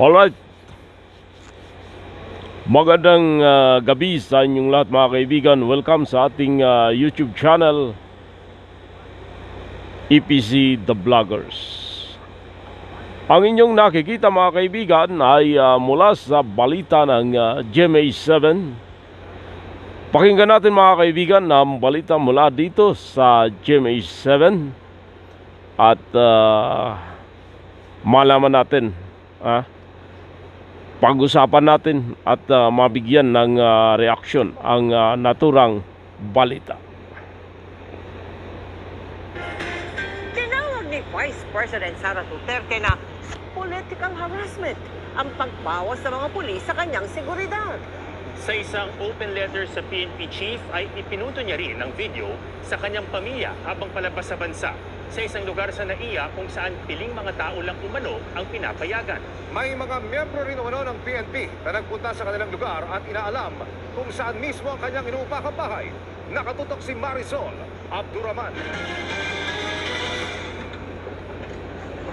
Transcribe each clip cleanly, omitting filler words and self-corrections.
Alright, magandang gabi sa inyong lahat mga kaibigan. Welcome sa ating YouTube channel, EPC The Vloggers. Ang inyong nakikita mga kaibigan ay mula sa balita ng GMA7. Pakinggan natin mga kaibigan ang balita mula dito sa GMA7 at malaman natin pag-usapan natin at mabigyan ng reaksyon ang naturang balita. Tinawag ni Vice President Sara Duterte na political harassment ang pagbawas sa mga pulis sa kanyang seguridad. Sa isang open letter sa PNP chief ay ipinuto niya rin ang video sa kanyang pamilya habang palabas sa bansa sa isang lugar sa NAIA kung saan piling mga tao lang umano ang pinapayagan. May mga miyembro rin umano ng PNP na nagpunta sa kanilang lugar at inaalam kung saan mismo ang kanyang inuupakang bahay. Nakatutok si Marisol Abduraman.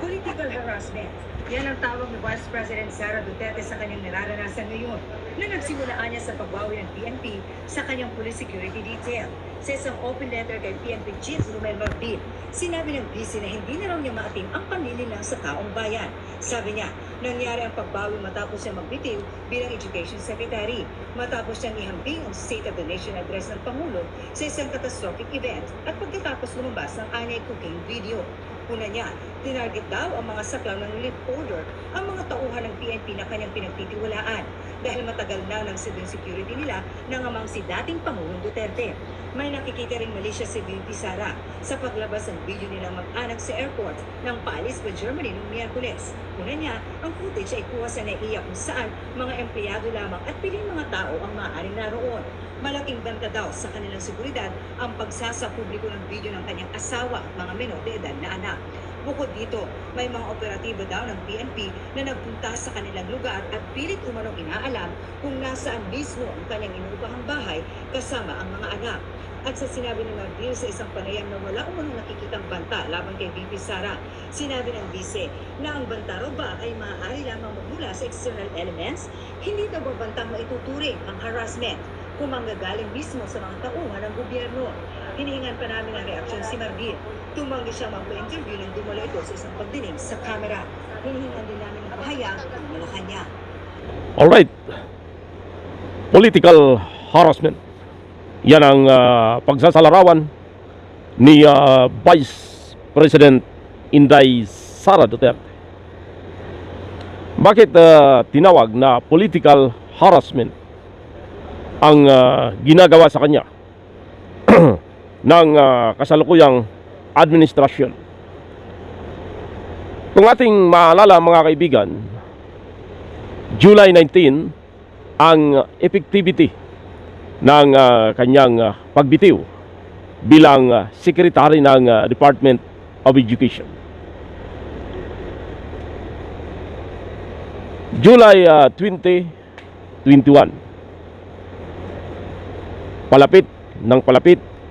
Political harassment. Yan ang tawag ni Vice President Sara Duterte sa kanyang nararanasan ngayon na nagsimulaan niya sa pagbawi ng PNP sa kanyang police security detail. Sa isang open letter kay PNP Chief Romel Marbin, sinabi ng vice na hindi na raw niya maatim ang panlilinlang sa taong bayan. Sabi niya, nangyari ang pagbawi matapos siya magbitiw bilang Education Secretary, matapos siyang ihambing ang State of the Nation address ng Pangulo sa isang catastrophic event at pagkatapos lumabas ng anyay cocaine video. Una niya, tinarget daw ang mga saklang ng relief order ang mga tauhan ng PNP na kanyang pinagtitiwalaan dahil matagal na ng civil security nila nangamang si dating Pangulong Duterte. May nakikita rin mali siya si VP Sara sa paglabas ng video nilang mag-anak sa airport ng paalis pa Germany noong Miyerkules. Una niya, ang footage ay kuha sa NAIA kung saan mga empleyado lamang at piling mga tao ang maaaring naroon. Malaking banta daw sa kanilang seguridad ang pagsasapubliko ng video ng kanyang asawa at mga menor de edad na anak. Bukod dito, may mga operatibo daw ng PNP na nagpunta sa kanilang lugar at pilit umanong inaalam kung nasaan mismo ang kanyang inuupahang bahay kasama ang mga anak. At sa sinabi ni Marbin sa isang panayam na wala umanong nakikitang banta laban kay VP Sara, sinabi ng vice na ang banta raw ba ay maaari lamang magmula sa external elements, hindi daw bantang maituturing ang harassment kung manggagaling mismo sa mga tauhan ng gobyerno. Hinihingan pa namin ang reaksyon si Marbin. Tumanggi siya magpa-interview nang dumalo ito sa isang pagdinig sa kamera. Hinihingan din namin ang pahayag ng Malacanang. Alright, political harassment. Yan ang pagsasalarawan ni Vice President Inday Sara Duterte. Bakit tinawag na political harassment ang ginagawa sa kanya ng kasalukuyang administrasyon? Kung ating maalala mga kaibigan, July 19 ang effectivity ng kanyang pagbitiw bilang secretary ng Department of Education. July 2021, palapit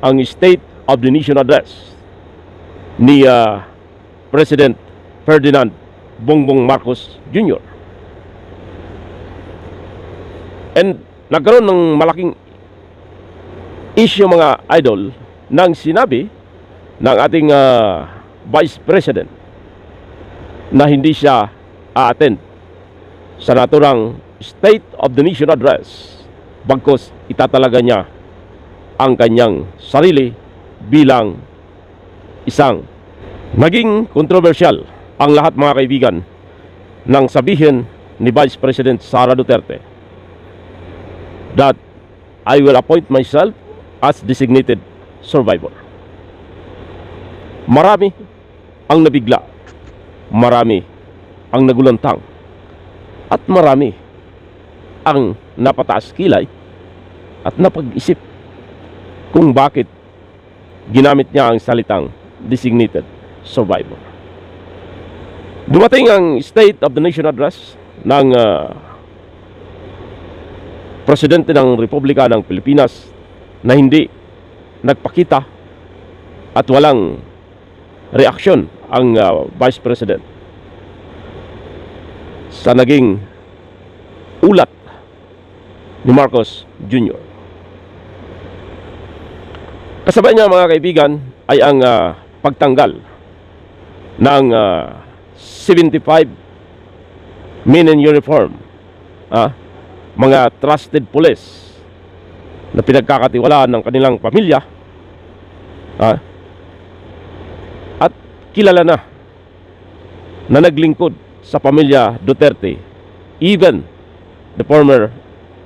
ang State of the Nation Address ni President Ferdinand Bongbong Marcos Jr. And nagkaroon ng malaking issue mga idol nang sinabi ng ating Vice President na hindi siya a-attend sa naturang State of the Nation Address bagkus itatalaga niya ang kanyang sarili bilang isang. Naging controversial ang lahat mga kaibigan nang sabihin ni Vice President Sara Duterte that I will appoint myself as designated survivor. Marami ang nabigla, marami ang nagulantang, at marami ang napataas kilay at napag-isip kung bakit ginamit niya ang salitang designated survivor. Dumating ang State of the Nation Address ng Presidente ng Republika ng Pilipinas na hindi nagpakita at walang reaksyon ang Vice President. sa naging ulat ni Marcos Jr. Kasabay niya mga kaibigan ay ang pagtanggal ng 75 men in uniform, mga trusted police na pinagkakatiwalaan ng kanilang pamilya, at kilala na naglingkod sa pamilya Duterte, even the former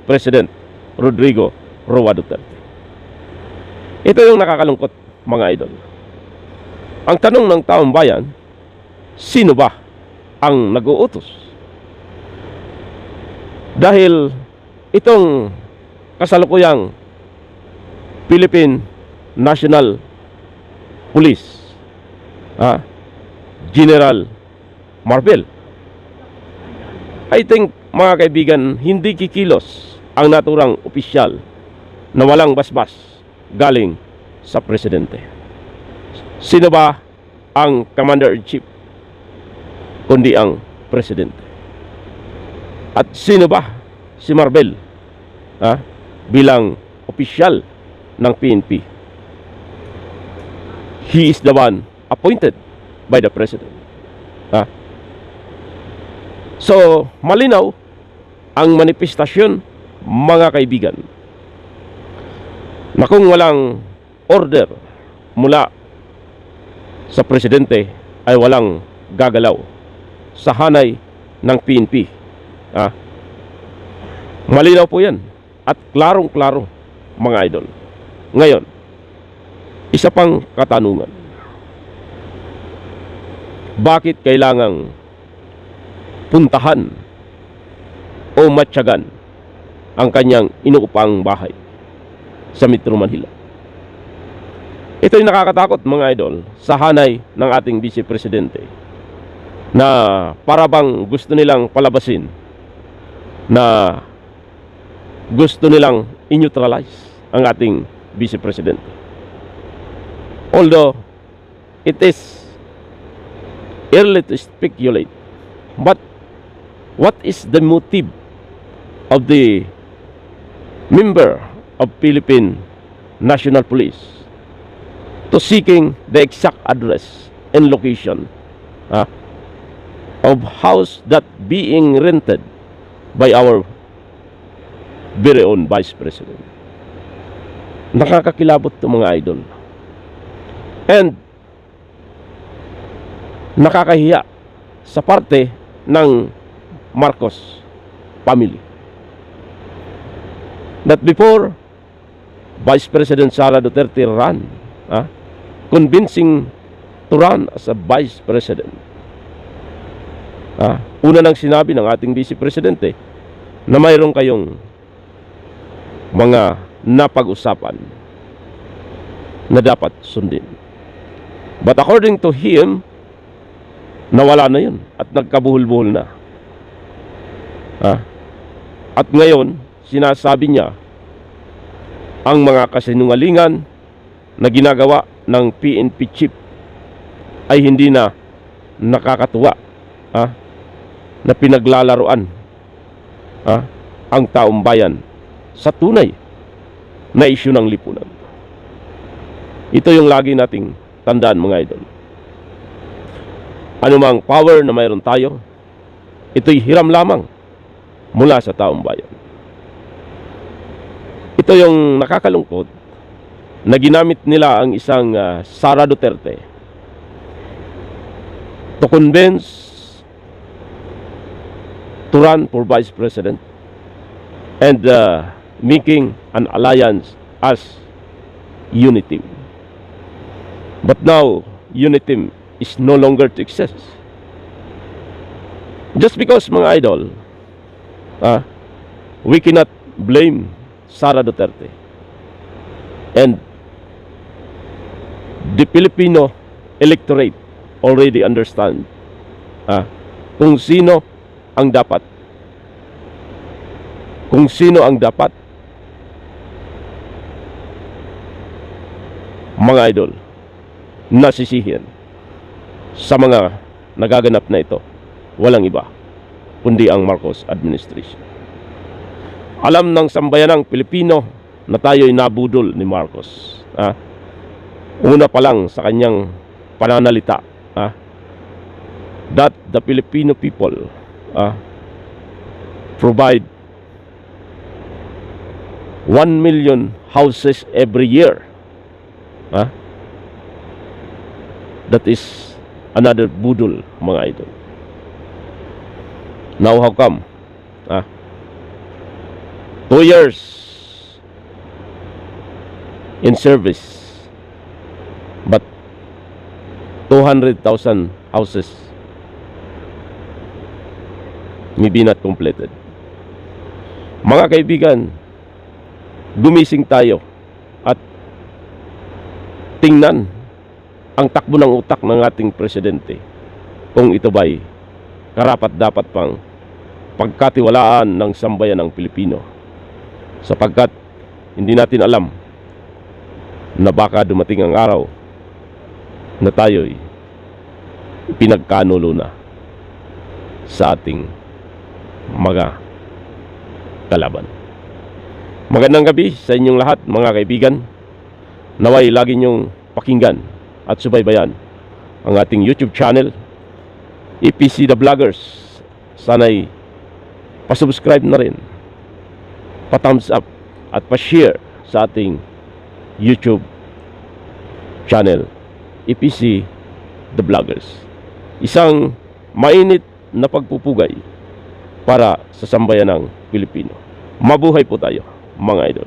President Rodrigo Roa Duterte. Ito yung nakakalungkot mga idol. Ang tanong ng taong bayan, sino ba ang nag-uutos? Dahil itong kasalukuyang Philippine National Police, General Marvel, I think mga kaibigan, hindi kikilos ang naturang opisyal na walang basbas galing sa presidente. Sino ba ang Commander-in-Chief kundi ang presidente? At sino ba si Marvel bilang opisyal ng PNP? He is the one appointed by the president. So, malinaw ang manifestasyon mga kaibigan na kung walang order mula sa presidente ay walang gagalaw sa hanay ng PNP. Malinaw po yan at klarong-klaro mga idol. Ngayon, isa pang katanungan. Bakit kailangang puntahan o matyagan ang kanyang inuupang bahay sa Metro Manila? Ito yung nakakatakot mga idol sa hanay ng ating Vice Presidente, na para bang gusto nilang palabasin, na gusto nilang i-neutralize ang ating Vice Presidente. Although it is early to speculate, but what is the motive of the member of Philippine National Police to seeking the exact address and location of house that being rented by our very own Vice President? Nakakakilabot to mga idol, and nakakahiya sa parte ng Marcos family that before Vice President Sara Duterte ran, convincing to run as a Vice President, una nang sinabi ng ating Vice Presidente na mayroon kayong mga napag-usapan na dapat sundin. But according to him, nawala na yun at nagkabuhol-buhol na. At ngayon, sinasabi niya ang mga kasinungalingan na ginagawa ng PNP chief ay hindi na nakakatuwa, na pinaglalaruan ang taong bayan sa tunay na isyu ng lipunan. Ito yung lagi nating tandaan mga idol. Anumang power na mayroon tayo, ito'y hiram lamang mula sa taong bayan. Ito yung nakakalungkot na ginamit nila ang isang Sara Duterte to convince to run for Vice President and making an alliance as Uniteam. But now, Uniteam is no longer to exist. Just because, mga idol, we cannot blame Sara Duterte. And the Filipino electorate already understand kung sino ang dapat. Kung sino ang dapat, mga idol, nasisihin sa mga nagaganap na ito. Walang iba kundi ang Marcos administration. Alam ng sambayanang Pilipino na tayo'y nabudol ni Marcos. Una pa lang sa kanyang pananalita, that the Filipino people provide 1 million houses every year. That is another budol, mga idol. Now how come? 2 years in service, but 200,000 houses maybe not completed. Mga kaibigan, gumising tayo at tingnan ang takbo ng utak ng ating presidente kung ito ba'y karapat-dapat pang pagkatiwalaan ng sambayan ng Pilipino, sapagkat hindi natin alam na baka dumating ang araw na tayo'y pinagkanulo na sa ating mga kalaban. Magandang gabi sa inyong lahat, mga kaibigan. Naway lagi niyong pakinggan at subaybayan ang ating YouTube channel, EPC The Vloggers. Sana'y pasubscribe na rin, pa-thumbs up at pa-share sa ating YouTube channel, EPC The Vloggers. Isang mainit na pagpupugay para sa sambayan ng Pilipino. Mabuhay po tayo, mga idol.